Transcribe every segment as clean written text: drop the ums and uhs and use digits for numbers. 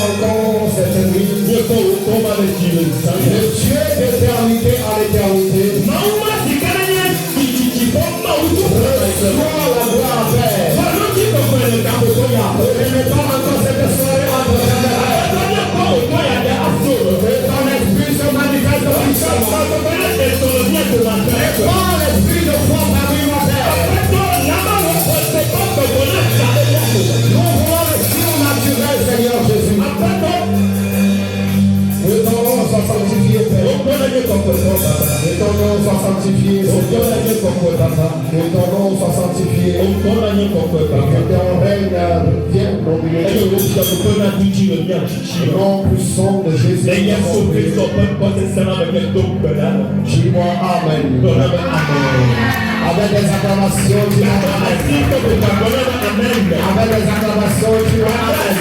encore cette nuit. Le Dieu d'éternité à l'éternité. Reçois la gloire, Père. Et mettons encore cette soirée entre tes mains. Que ton esprit se manifeste puissamment. Et prends l'esprit de foi parmi moi, Père. Nous voulons le surnaturel, Seigneur Jésus. Que ton nom soit sanctifié, Père. Que ton nom soit sanctifié, Seigneur. Que ton nom soit sanctifié. Et que ton règne vienne dominer. Au nom puissant de Jésus. Dis-moi Amen. Avec des acclamations, dis-moi Amen. Avec des acclamations, dis-moi Amen.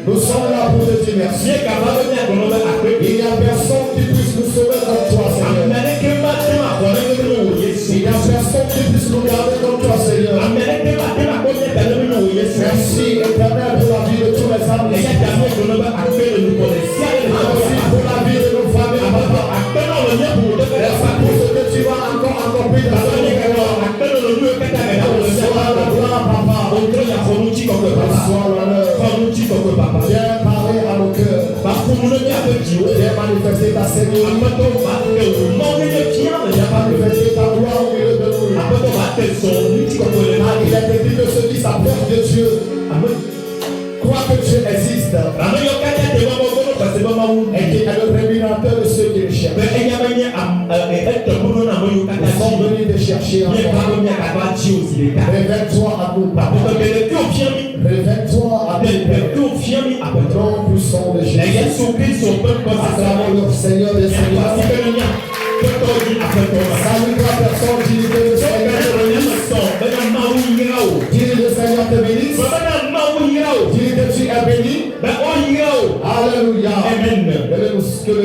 Nous sommes là pour te dire merci. Il n'y a personne qui puisse nous sauver comme toi, Seigneur. Il n'y a personne qui puisse nous garder comme toi, Seigneur. Merci, Éternel, pour la vie de tous les âmes. Merci pour la vie de nos familles. Merci pour ce que tu vas encore accomplir dans notre vie. Sois la gloire, Papa. Sois l'honneur. Viens parler à nos cœurs. Viens manifester ta Seigneur. Viens manifester ta gloire au milieu de nous. Il est dit que ceux qui s'approchent de Dieu croient que Dieu existe. Et qu'il est le rémunérateur de ceux qui le cherchent. Nous sommes venus te chercher encore. Révèle-toi à nous, Papa. Révèle-toi à nous. Nom puissant de Jésus. À travers le Seigneur des Seigneurs. Salue-toi, personne, dis que le Seigneur te bénisse. Dis le Seigneur te bénisse. Dis que tu es béni. Alléluia. Amen. Que le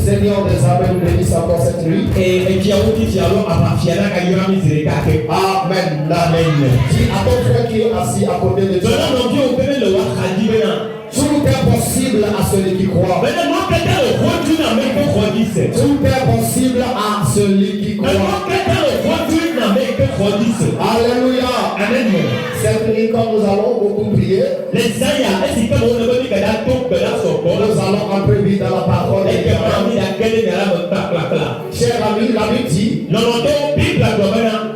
Seigneur des armées nous bénisse encore cette nuit. Amen. Dis à ton frère qui est assis à côté de toi. Tout est possible à celui qui croit. Tout est possible à celui qui croit. Alléluia. Amen. Cette nuit, quand nous allons beaucoup prier, nous allons entrer vite dans la parole. Cher ami, la Bible dit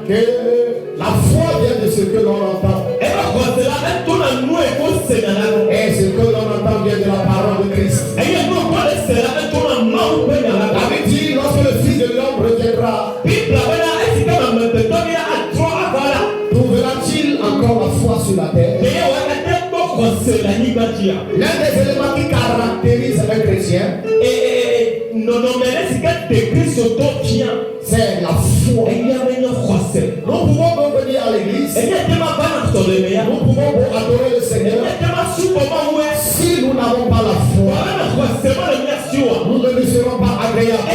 que la foi vient de ce que l'on entend. Et ce que l'on entend vient de la parole de Christ. La Bible dit, lorsque le Fils de l'homme reviendra, trouvera-t-il encore la foi sur la terre? L'un des éléments qui caractérise un chrétien, c'est la foi. Nous pouvons donc venir à l'église, nous pouvons adorer le Seigneur. Si nous n'avons pas la foi, nous ne lui serons pas agréables.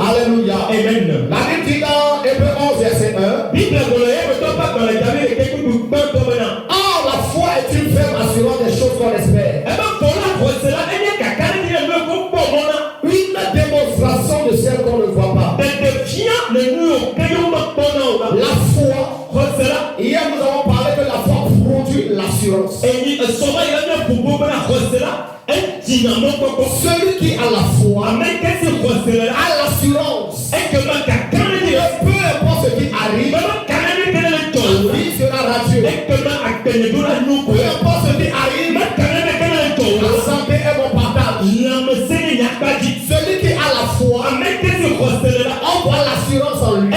Alléluia. Amen. La Bible dit dans Hébreux 11, verset 1, or la foi est une ferme assurance des choses qu'on espère. Une démonstration de celles qu'on ne voit pas. La foi, hier nous avons parlé que la foi produit l'assurance. Celui qui a la foi a l'assurance. Peu importe ce qui arrive, la vie sera radieuse. Peu importe ce qui arrive, la santé est mon partage. Celui qui a la foi, on voit l'assurance en lui.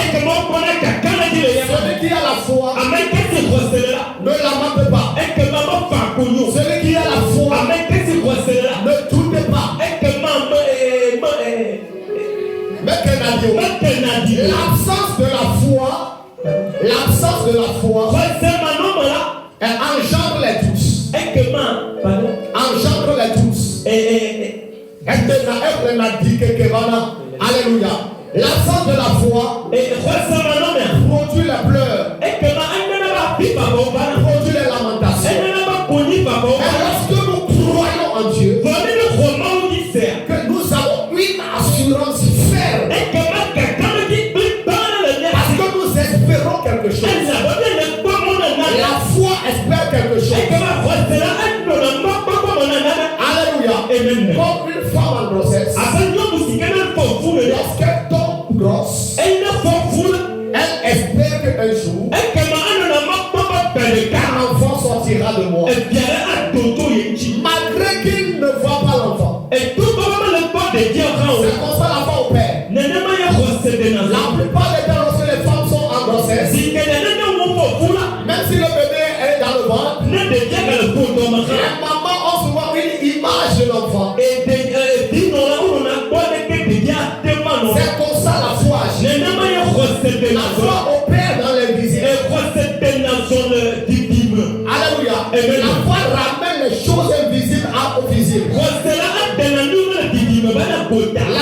Celui qui a la foi ne lamente pas. Celui qui a la foi ne doute pas. L'absence de la foi engendre les doutes. Engendre les doutes. Alléluia. L'absence de la foi produit les pleurs, produit les lamentations. Et lorsque nous croyons en Dieu, que nous avons une assurance ferme, parce que nous espérons quelque chose. La foi espère quelque chose. de moi. Malgré qu'il ne voit pas l'enfant. C'est comme ça l'enfant au père. La plupart des temps, lorsque les femmes sont en grossesse, même si le bébé est dans le ventre, les mamans ont souvent une image de l'enfant. C'est comme ça la foi agit. La foi opère dans les visibles. Alléluia. La foi ramène les choses invisibles aux visibles. La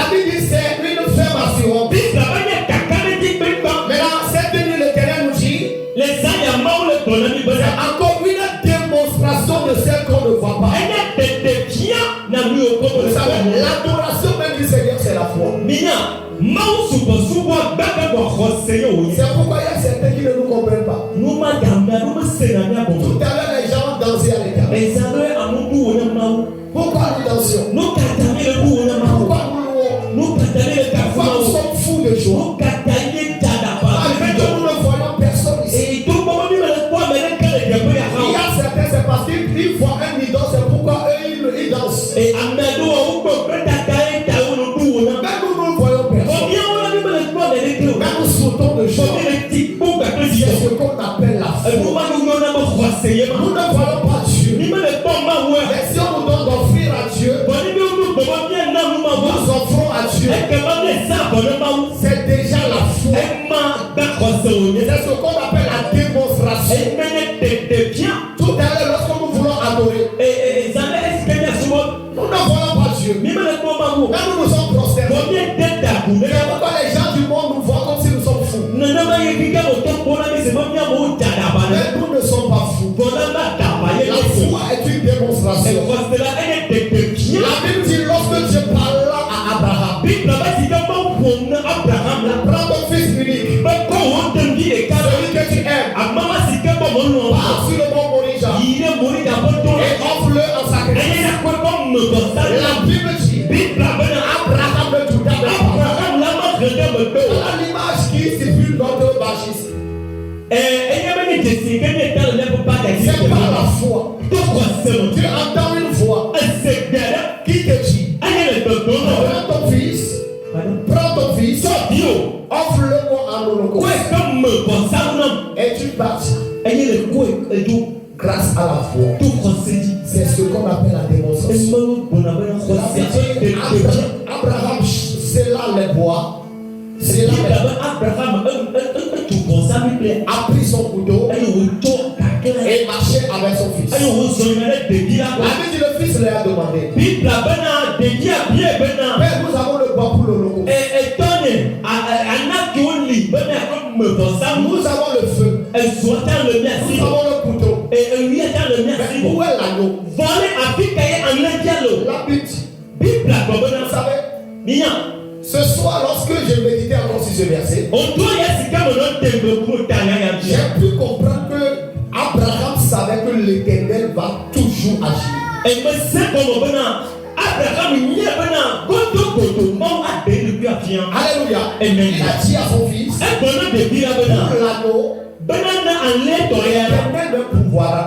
Bible dit c'est une fermation. Maintenant, cette nuit, l'Éternel nous dit c'est encore une démonstration de celle qu'on ne voit pas. Vous savez, l'adoration même du Seigneur, c'est la foi. C'est pourquoi il y a certains qui ne nous comprennent pas. Tout à l'heure, les gens dansaient à l'écart. Pourquoi nous dansions? Pourquoi nous louons? Pourquoi nous sommes fous de joie? Malgré que nous ne voyons personne ici. Il y a certains, c'est parce qu'ils voient un idole, c'est pourquoi eux ils dansent. Mais nous ne voyons personne. Mais nous sautons de joie. C'est ce qu'on appelle la foi. Nous ne voyons pas Dieu. Mais si on nous donne d'offrir à Dieu, nous offrons à Dieu. C'est déjà la foi. C'est ce qu'on appelle la démonstration. Tout à l'heure, lorsque nous voulons adorer, nous ne voyons pas Dieu. Mais nous nous sommes prosternés. C'est pourquoi les gens du monde nous voient comme si nous sommes fous. Mais nous ne sommes pas fous. La foi est une démonstration. La Bible dit lorsque Dieu parla à Abraham, prends ton fils unique, celui que tu aimes, pars sur le mont Moria et offre-le en sacrifice. La Bible dit Abraham ne douta pas. L'image qui stipule notre bâchisse. C'est par la foi. Tu entends une voix qui te dit prends ton fils, offre-le moi en holocauste. Et tu bâtis grâce à la foi. C'est ce qu'on appelle la démonstration. Abraham, c'est là les bois. C'est là a pris son couteau et marchait avec son fils. La Bible dit le fils lui a demandé Père, nous avons le bois pour l'holocauste. Nous avons le feu. Nous avons le couteau. Mais où est l'agneau? La Bible dit, vous savez, ce soir, lorsque je méditais encore sur ce verset, j'ai pu comprendre que Abraham savait que l'Éternel va toujours agir. Alléluia. Il a dit à son fils, pour l'anneau, l'Éternel me pourvoira.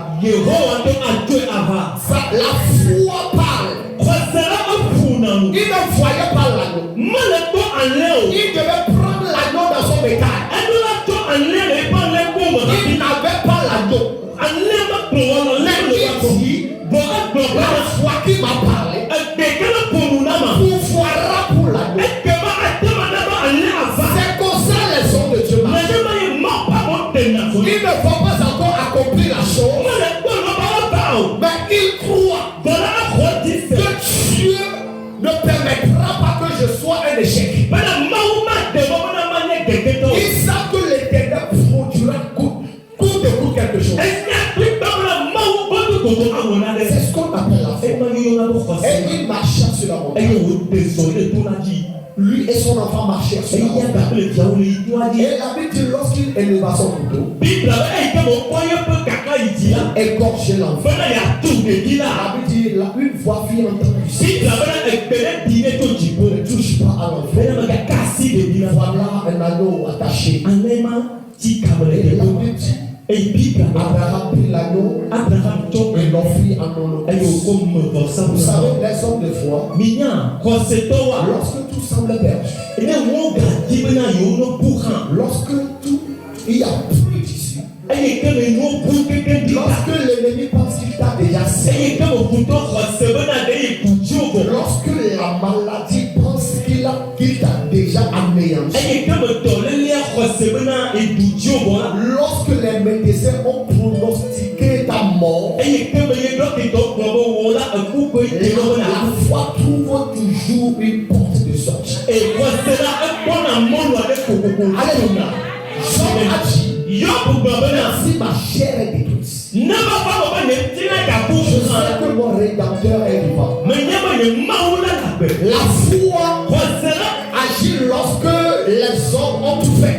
La foi parle. Il ne voyait pas l'anneau. Il devait prendre l'anneau dans son bétail. Il n'avait pas l'anneau. Mais il dit, la foi qui m'a parlé pourvoira pour l'anneau. C'est comme ça les hommes de Dieu marchent. Ils ne vont pas encore accomplir la chose, mais ils croient que Dieu ne permettra pas que je sois un échec. Ils savent que l'Éternel produira coûte de coûte quelque chose. C'est ce qu'on appelle la foi. Et il marcha sur la montagne. Lui et son enfant marchèrent sur la montagne. Et la Bible dit lorsqu'il éleva son couteau, égorgé l'enfant. La Bible dit une voix fit entendre ici. Ne touche pas à l'enfant. Voilà un anneau attaché. Et la Bible dit Abraham prit l'agneau et l'offrit en holocauste. Vous savez, les hommes de foi, lorsque tout semble perdu, lorsque tout, il n'y a plus d'issue, lorsque l'ennemi pense qu'il t'a déjà servi, lorsque la maladie pense qu'il t'a déjà anéanti, lorsque les médecins ont pronostiqué ta mort, la foi trouve toujours une porte de sortie. Alléluia. Job a dit, si ma chair est détruite, je sais que mon Rédempteur est vivant. La foi agit lorsque les hommes ont tout fait.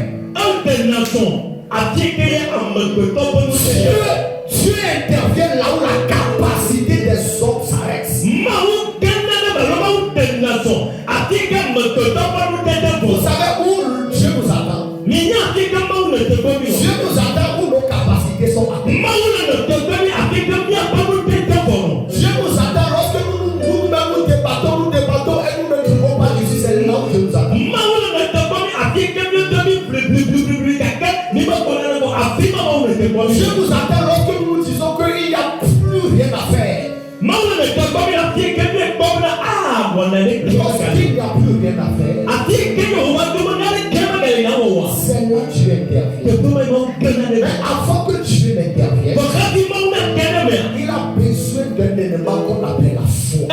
Dieu intervient là où la capacité des hommes s'arrête. Vous savez où Dieu nous attend? Dieu nous attend où nos capacités sont atteintes. Dieu nous attend lorsque nous débattons et nous ne trouvons pas Jésus. C'est là où Dieu nous attend. Dieu nous attend lorsque nous disons qu'il n'y a plus rien à faire. Lorsqu'il n'y a plus rien à faire, Seigneur, tu interviens. Mais avant que Dieu n'intervienne, il a besoin d'un élément qu'on appelle la foi.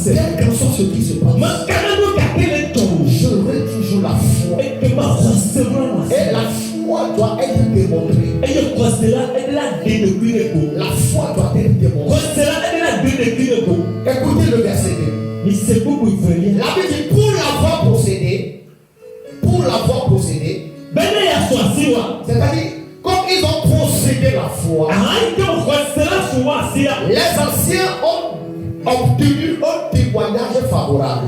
Quel que soit ce qui se passe, j'aurai toujours la foi. Et la foi doit être démontrée. La foi doit être démontrée. Écoutez le verset 2. La Bible dit pour l'avoir possédé, c'est-à-dire comme ils ont possédé la foi, les anciens ont obtenu un témoignage favorable.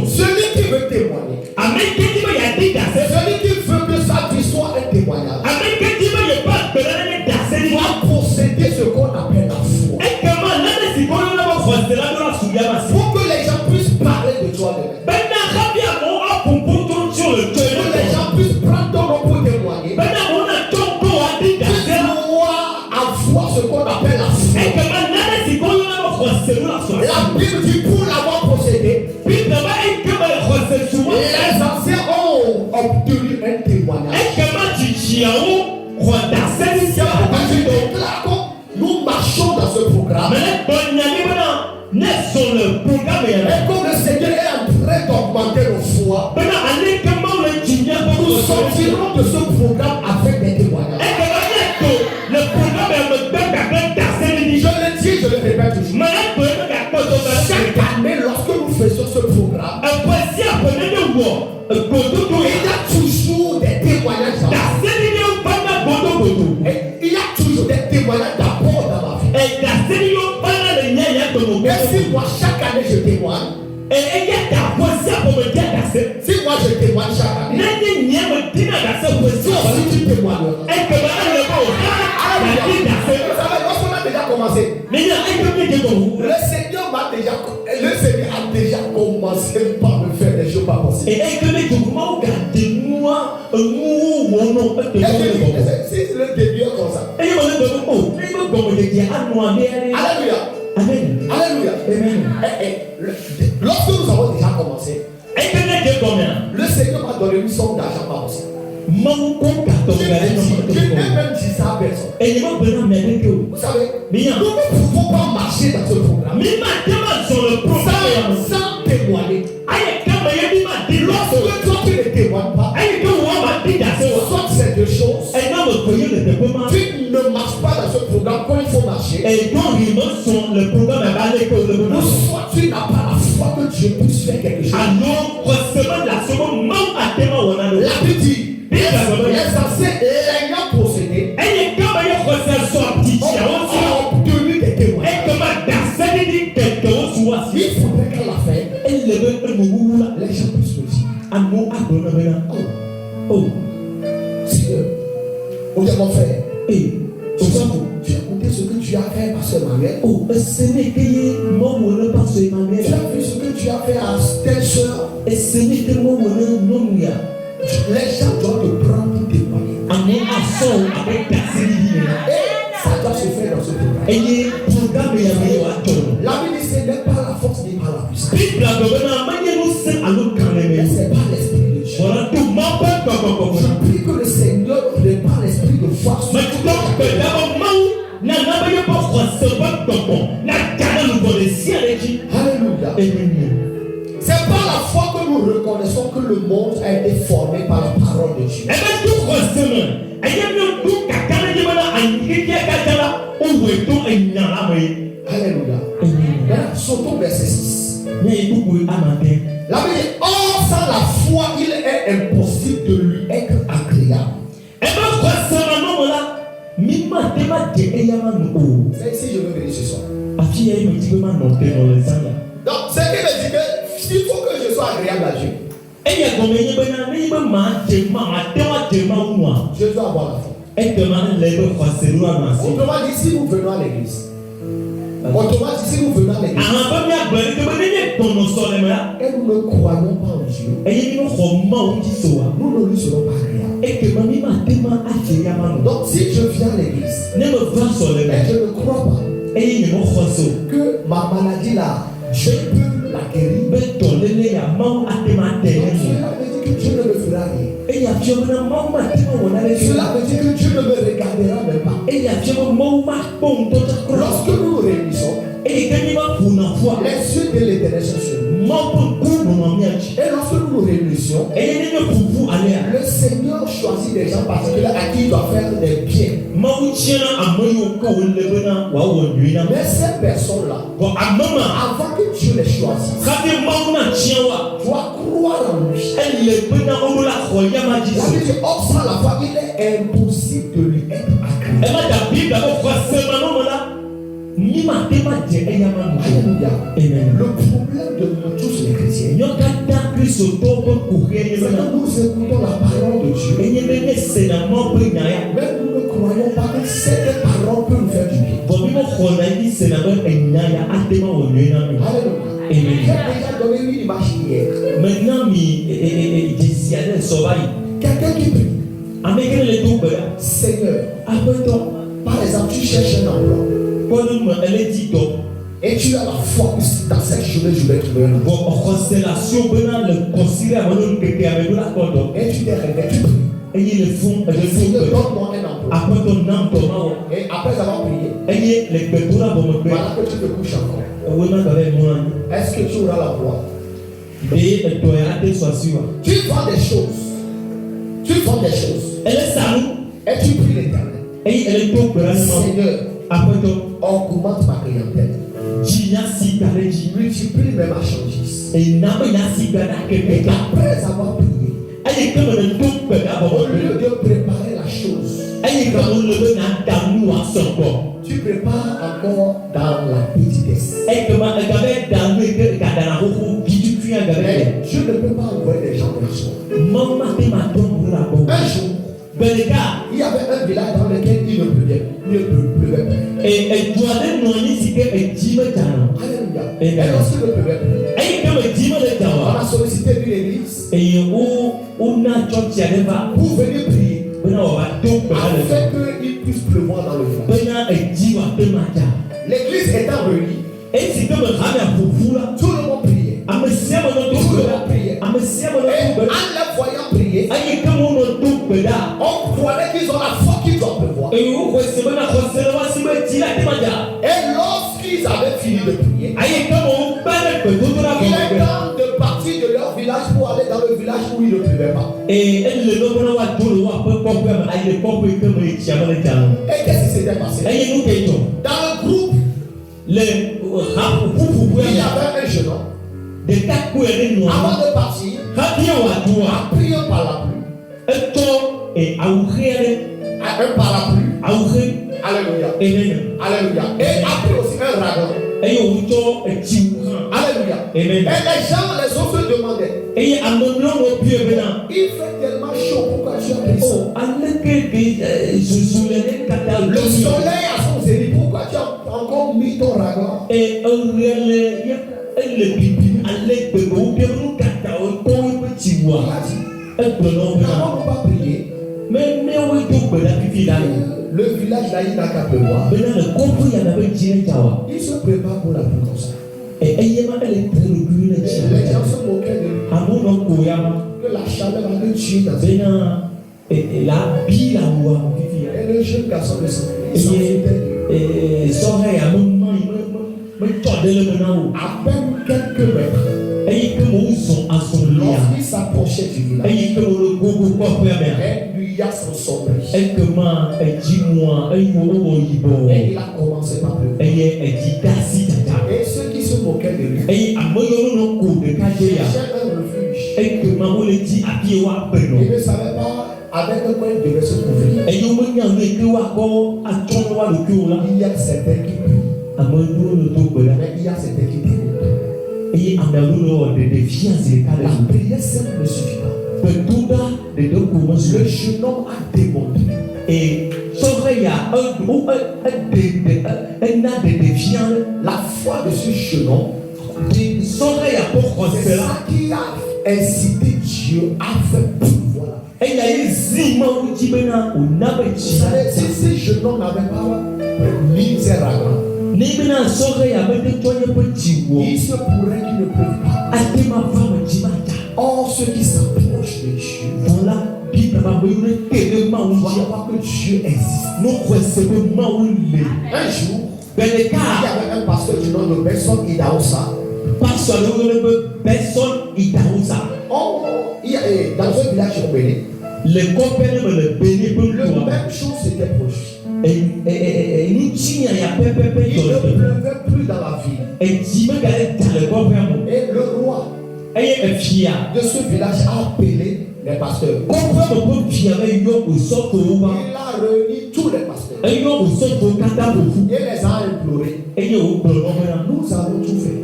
Celui qui veut témoigner, celui qui veut que sa vie soit un témoignage, doit posséder ce qu'on appelle la foi. Pour que les gens puissent parler de toi demain. Que les gens puissent prendre ton nom pour témoigner. Tu dois avoir ce qu'on appelle la foi. La Bible dit pour l'avoir possédé, les anciens ont obtenu un témoignage. Nous marchons dans ce programme. Et comme le Seigneur est en train d'augmenter nos foi, nous sortirons de ce programme avec des témoignages. Je le dis, je le répète toujours. Chaque année, lorsque nous faisons ce programme, il y a toujours des témoignages. Et il y a toujours des témoignages d'apport dans ma vie. Et si moi chaque année je témoigne, si moi je témoigne chaque année, si tu témoignes, lorsqu'on a déjà commencé, le Seigneur a déjà commencé par me faire des choses pas possibles. Si le début est comme ça. Alléluia. Amen. Alléluia. Amen. Lorsque nous avons déjà commencé, le Seigneur m'a donné une somme d'argent par aussi. Je n'ai même dit ça à personne. Vous savez, nous ne pouvons pas marcher dans ce programme sans témoigner. Lorsque toi tu ne témoignes pas, soit c'est deux choses. Tu ne marches pas dans ce programme quand il faut marcher. Soit tu n'as pas la foi que Dieu puisse faire quelque chose. La Bible dit, les anciens l'ayant possédé ont obtenu des témoins. Il faudrait qu'à la fin, les gens puissent le dire. Oh, Seigneur, mon frère, tu as écouté ce que tu as fait à Pasteur Emmanuel. Tu as vu ce que tu as fait à telle soeur. Les gens doivent te prendre pour témoigner. Et ça doit se faire dans ce programme. La Bible dit ce n'est pas la force ni par la puissance. Mais c'est pas l'esprit de Dieu. Je prie que le Seigneur prépare l'esprit de force. Alléluia. C'est par la foi que nous reconnaissons que le monde a été formé par la parole de Dieu. Alléluia. Sautons verset 6. La Bible dit, or sans la foi, il est impossible de lui être agréable. C'est ici je veux venir ce soir. Donc, ce qui me dit que s'il faut que je sois agréable à Dieu, je dois avoir la foi. Autrement dit, si nous venons à l'église, et nous ne croyons pas en Dieu, nous ne lui serons pas agréables. Donc si je viens à l'église et je ne crois pas que ma maladie là, je peux la guérir, Dieu ne me fera rien. Cela veut dire que Dieu ne me regardera même pas. Lorsque nous nous réunissons, les yeux de l'Éternel sont sur nous. Et lorsque nous nous réunissons, le Seigneur choisit des gens particuliers à qui il doit faire des biens. Mais ces personnes-là, avant que Dieu les choisisse, doit croire en lui. La Bible dit, or sans la foi, il est impossible de lui être agréable. Alléluia. Le problème de nous tous les chrétiens, c'est que nous écoutons la parole de Dieu, mais nous ne croyons pas que cette parole peut nous faire du bien. Alléluia. J'ai déjà donné une image hier. Quelqu'un qui prie, Seigneur, par exemple, tu cherches un emploi. Et tu as la foi que dans cette journée, je vais trouver un emploi. Et tu t'es réveillé, tu pries. Seigneur, donne-moi un emploi. Et après avoir prié, voilà que tu te couches encore. Est-ce que tu auras l'emploi? Tu vends des choses. Et tu pries l'Éternel. Seigneur, augmente ma clientèle. Multiplie mes marchandises. Et après avoir prié, au lieu de préparer la chose, tu prépares encore dans la petitesse. Mais Dieu ne peut pas envoyer des gens vers soi. Un jour, il y avait un village dans lequel il ne pleuvait pas. Alléluia. Et lorsqu'il ne pleuvait pas, on a sollicité une église pour venir prier, afin qu'il puisse pleuvoir dans le village. L'église étant réunie, tout le monde priait. Et en les voyant prier, on croyait qu'ils ont la foi qu'ils doivent pleuvoir. Et lorsqu'ils avaient fini de prier, il est temps de partir de leur village pour aller dans le village où il ne pleuvait pas. Et qu'est-ce qui s'était passé? Dans le groupe, il y avait un jeune homme. Avant de partir, a pris un parapluie. Un parapluie. Alléluia. Alléluia. Et a pris aussi un radar. Alléluia. Amen. Et les gens, les autres se demandaient. Et à mon nom au pied maintenant. Il fait tellement chaud, pourquoi tu as pris ça? Le soleil a son zénith, pourquoi tu as encore mis ton raglan? Et Nous n'avons pas prié. Le village là, il n'a qu'à pleuvoir. Il se prépare pour la pluie comme ça. Les gens se moquaient de lui. Que la chaleur va le tuer dans ses mains. Et le jeune garçon de son à peine quelques mètres. Lorsqu'il s'approchait du village, lui a son sommeil. Et il a commencé par pleurer. Et ceux qui se moquaient de lui cherchaient un refuge. Ils ne savaient pas avec quoi ils devaient se couvrir. Il y a certains qui prient, mais il y a certains qui prient. La prière simple ne suffit pas. Le jeune homme a démontré. Et la foi de ce jeune homme, c'est ça qui a incité Dieu à faire pouvoir. Si ce jeune homme n'avait pas mis ses ragas, il se pourrait qu'il ne pleuve pas. Or, ceux qui s'approchent de Dieu, voilà que Dieu existe. Un jour, il y avait un pasteur du nom de Benson Idahosa. Dans un village au Bénin, le même chose s'était produit. Il ne pleuvait plus dans la ville. Et le roi de ce village a appelé les pasteurs. Il a réuni tous les pasteurs. Il les a implorés. Nous avons tout fait.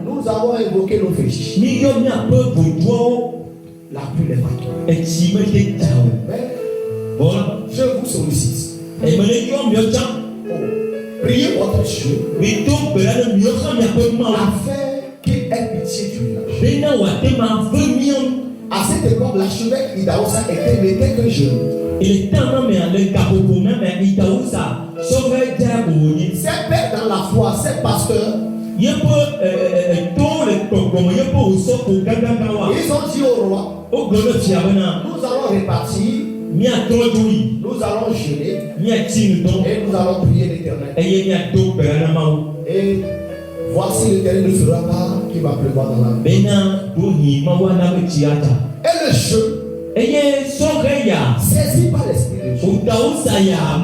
Nous avons évoqué nos fétiches. La pluie n'est pas tombée. Mais je vous sollicite. Priez votre Dieu afin qu'il ait pitié du village. À cette époque, l'archevêque Idahosa n'était qu'un jeune. Ses pères dans la foi, ses pasteurs, ils ont dit au roi, nous allons répartir, nous allons jeûner et nous allons prier l'Éternel. Et voici l'Éternel ne fera pas qu'il va pleuvoir dans la vie. Et le jeune, saisi par l'Esprit de Dieu, a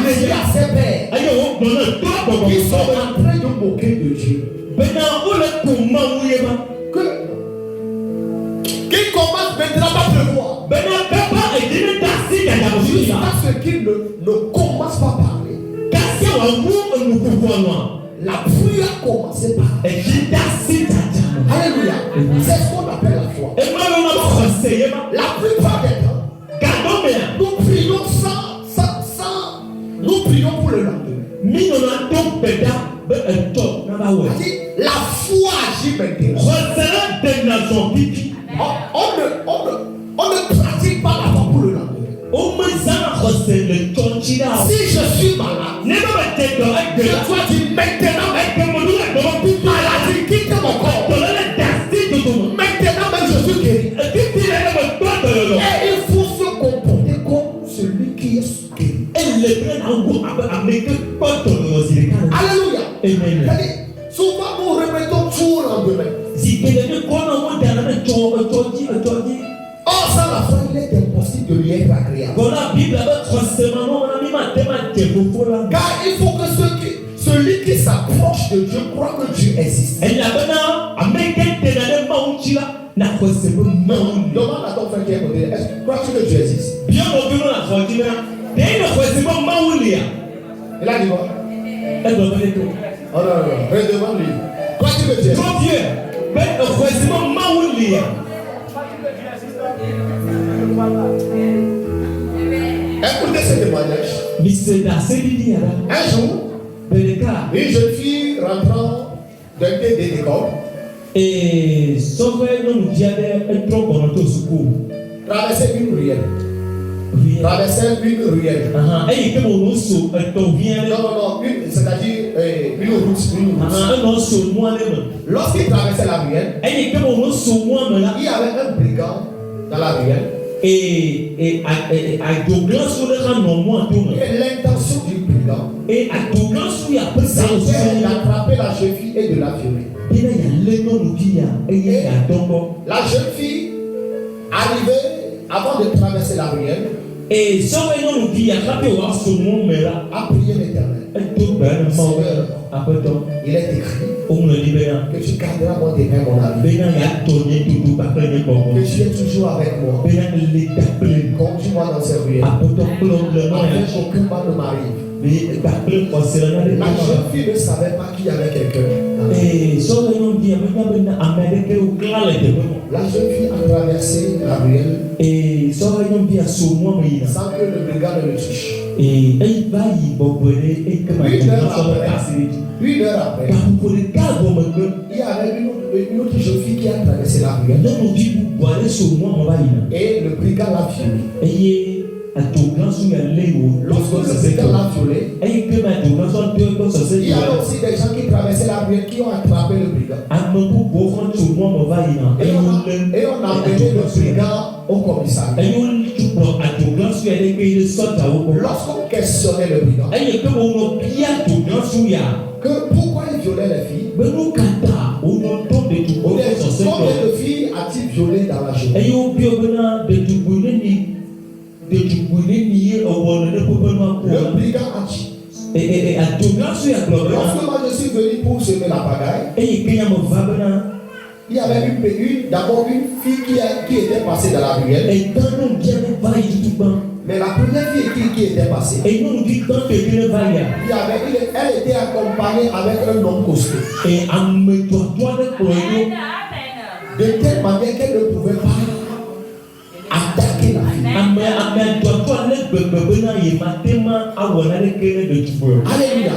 dit à ses pères, ils sont en train de moquer de Dieu. Qu'il commence maintenant à pleuvoir. Jusqu'à ce qu'il ne commence pas à parler. La pluie a commencé par Alléluia. C'est ce qu'on appelle la foi. La plupart des temps, nous prions nous prions pour le lendemain. La foi agit maintenant. On ne pratique pas la foi pour le lendemain. Si je suis malade, je dois dire maintenant, maladie quitte mon corps. Maintenant même je suis guéri. Et il faut se comporter comme celui qui est guéri. Alléluia. Amen. Souvent nous remettons tout au lendemain. Or sans la foi il est impossible de lui être agréable. Car il faut que celui qui s'approche de Dieu croit que Dieu existe. Demande à ton frère qui est côté, est-ce que crois-tu que Dieu existe? Il a dit quoi? Oh non, non, redemande-lui. Quoi tu veux dire? Trop vieux. Mais heureusement, Maouli. Écoutez ce témoignage. Un jour, une jeune fille rentrant d'un TD d'école et sauver nous diable est trop bon au secours. Traversait une ruelle. Traversait une ruelle. Et que mon osso vient. Non, c'est-à-dire une route. Lorsqu'il traversait la ruelle, il y avait un brigand dans la ruelle. Et l'intention du brigand, c'était d'attraper la jeune fille et de la violer. La jeune fille arrivait avant de traverser la ruelle. Et a prié l'Éternel. Il est écrit que tu garderas mon démon, mon ami. Que tu es toujours avec moi. Conduis-moi dans ces ruelles. Afin qu'aucun mal ne m'arrive. La jeune fille ne savait pas qu'il y avait quelqu'un. La jeune fille a traversé la ruelle sans que le brigand ne le touche. Une heure après, il y avait une autre jeune fille qui a traversé la ruelle. Et le brigand l'a violée. Lorsque le brigand l'a violée, il y avait aussi des gens qui traversaient la ruelle qui ont attrapé le brigand. Et on a amené le brigand au commissariat. Lorsqu'on questionnait le brigand, que pourquoi il violait les filles? Combien de filles a-t-il violé dans la journée? Le brigand a dit. Lorsque moi je suis venu pour semer la pagaille, il y avait d'abord une fille qui était passée dans la ruelle. Mais la première fille qui était passée, elle était accompagnée avec un homme costaud. De telle manière qu'elle ne pouvait pas attaquer la fille. Alléluia.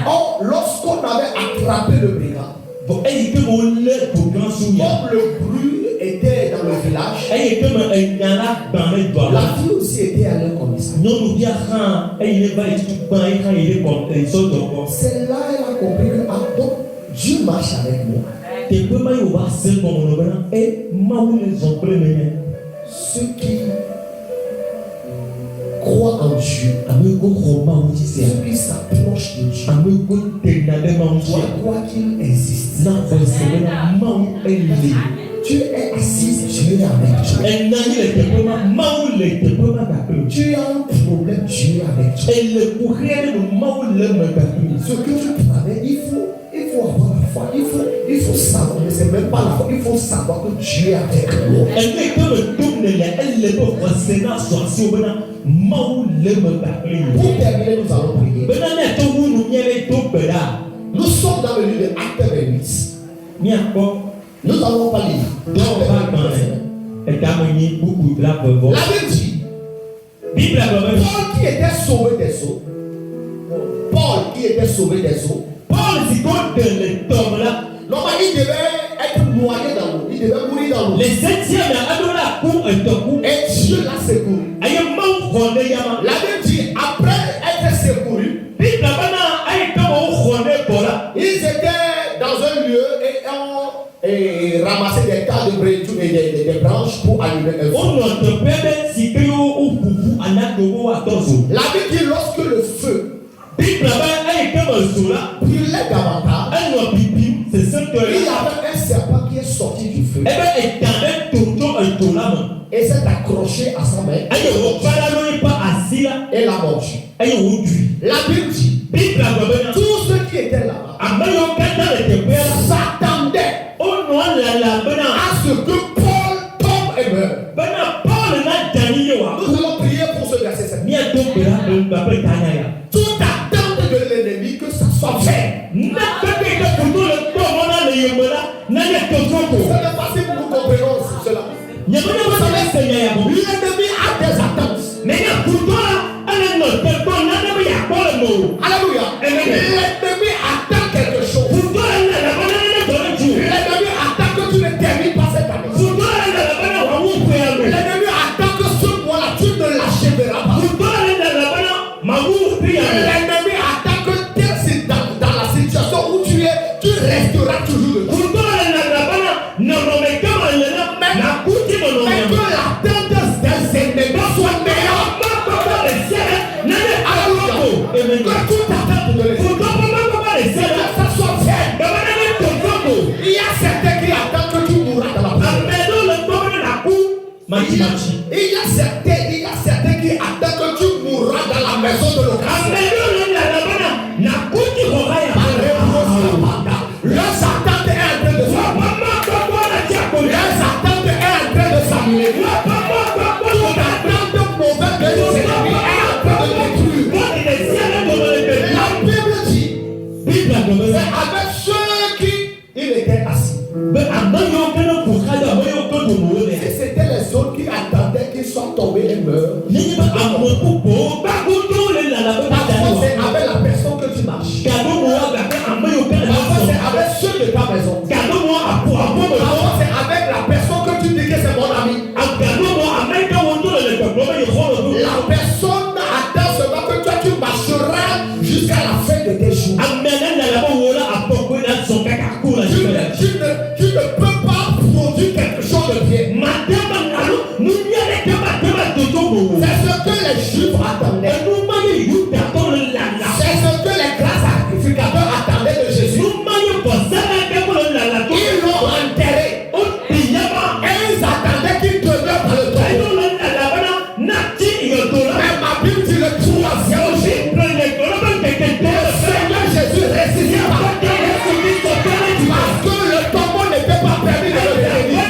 Or, lorsqu'on avait attrapé le brigand, comme le bruit était dans le village, la fille aussi était à un commissariat. C'est là qu'elle a compris que donc, Dieu marche avec moi. Ceux qui croient en Dieu, ceux qui s'approchent de Dieu, quoi qu'il existe, Dieu est assis, Dieu est avec toi. Tu as un problème, Dieu est avec toi. Ce que tu travailles, il faut avoir la foi. Il faut savoir, mais c'est même pas la foi, il faut savoir que Dieu est avec toi. Pour terminer, nous allons prier. Nous sommes dans le livre de Actes 28. Nous allons pas lire. La Bible dit, Paul qui était sauvé des eaux, normalement il devait être noyé dans l'eau, il devait mourir dans l'eau. Et Dieu l'a secouru. La Bible dit, après être secouru, ils étaient dans un lieu et ramassaient des tas de branches pour allumer un feu. La Bible dit, lorsque le feu brûlait davantage, il y avait un serpent qui est sorti du feu et s'est accroché à sa main et l'a mordu. La Bible dit, tous ceux qui étaient là s'attendaient à ce que Paul tombe et meure. Nous allons prier pour ce verset 7. Toute attente de l'ennemi, que ça soit fait. pas si nous comprenons cela. L'ennemi a des attentes. Alléluia. L'ennemi attend quelque chose. L'ennemi attend que tu ne termines pas cette année. L'ennemi attend que ce mois-là, tu ne l'achèveras pas. L'ennemi attend que dans la situation où tu es, tu resteras toujours dedans. Mais que l'attente des ennemis soit meilleure. Alléluia. Que toute attente de l'esprit, que ça soit fait. Il y a certains qui attendent que tu mourras dans la prière. Il y a certains qui attendent que tu mourras dans la maison de l'occasion. Leurs attentes est en train de s'annuler. Toute attente mauvaise de tes ennemis est en train de détruire. La Bible dit, c'est avec ceux qui il était assis. Et c'était les autres qui attendaient qu'ils soient tombés et meurent. Parfois c'est avec la personne que tu marches. Parfois c'est avec ceux de ta maison. Parfois c'est avec la personne que tu dis que c'est mon ami. La personne attend seulement que toi tu marcheras jusqu'à la fin de tes jours. Tu ne peux pas produire quelque chose de bien. C'est ce que les Juifs attendaient. C'est ce que les grands sacrificateurs attendaient de Jésus. Ils l'ont enterré. Et ils attendaient qu'il demeure dans le tombeau. Mais ma Bible dit le troisième jour, le Seigneur Jésus ressuscita. Parce que le tombeau n'était pas permis de le bénir.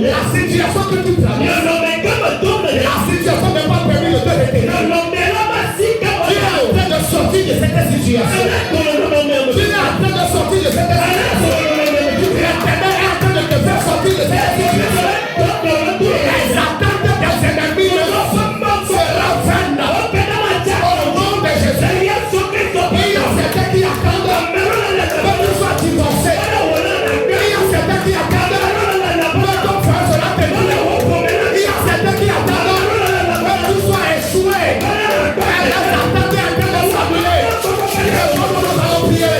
La situation que tu traverses, la situation n'est pas permis de te retenir. Tu es en train de sortir de cette situation. Tu es en train de sortir de cette situation. L'Éternel est en train de te faire sortir de cette situation. Les attentes des ennemis seront vaines. Au nom de Jésus. Il y a certains qui attendent que tu sois divorcé. Il y a certains qui attendent que ton frère sera tenu. Il y a certains qui attendent que tu sois échoué. Les attentes est en train de s'annuler. Nous allons prier.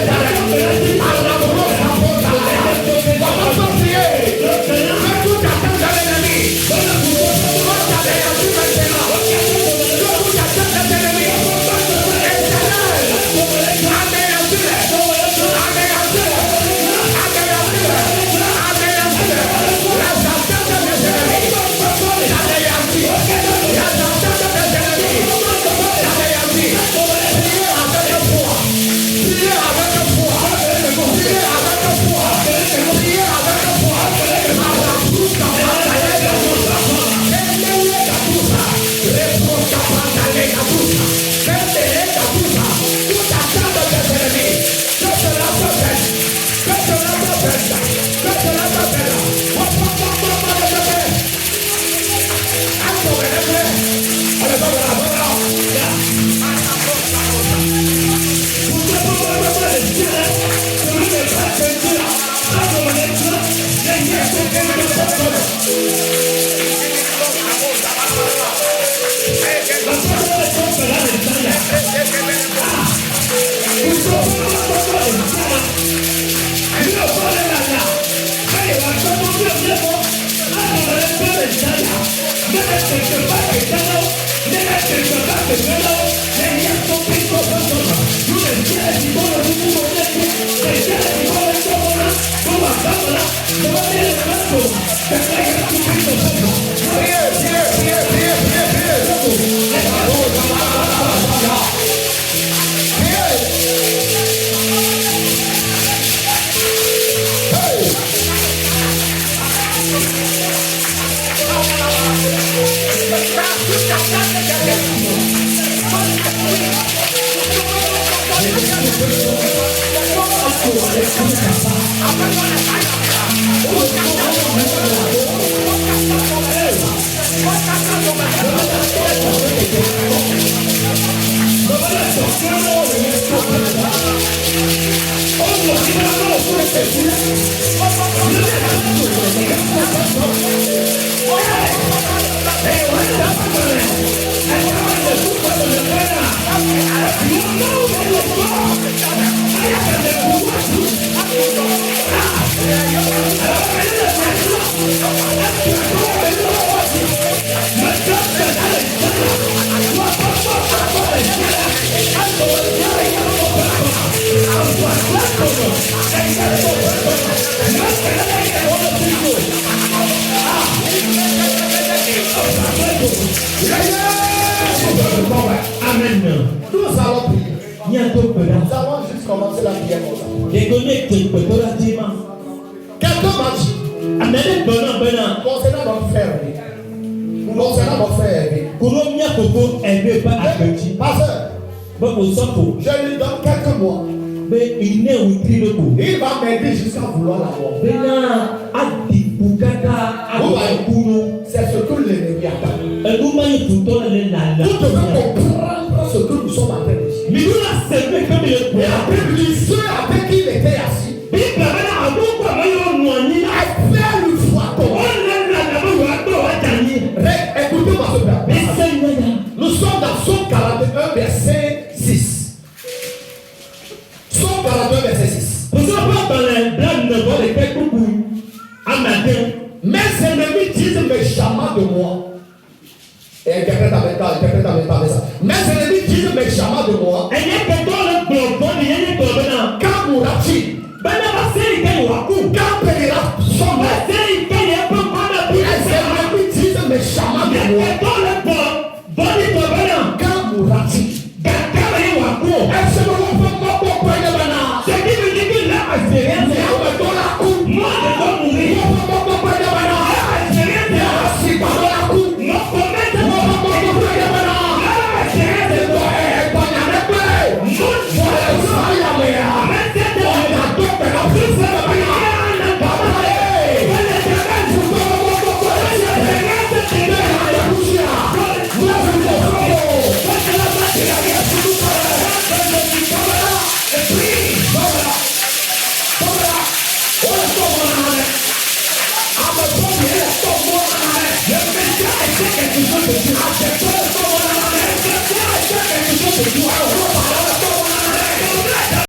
Let's go. Amen. Nous allons prier. Nous allons juste commencer la prière comme ça. Quelqu'un m'a dit concernant mon frère. Concernant mon frère. Pasteur, je lui donne quelques mois. Il va m'aider jusqu'à vouloir l'avoir. C'est ce que l'ennemi attend. Vous devez comprendre ce que nous sommes en train de dire. Et après, ceux avec qui il était assis, a fait le foie. Écoutez-moi ce père. Nous sommes dans Psaume 41, verset 6. Psaume 42, verset 6. Mes ennemis disent méchamment de moi. Et interprète avec ça. Mes ennemis disent méchamment de moi. Quand mourra-t-il? Quand périra son maître? Les ennemis disent méchamment de moi.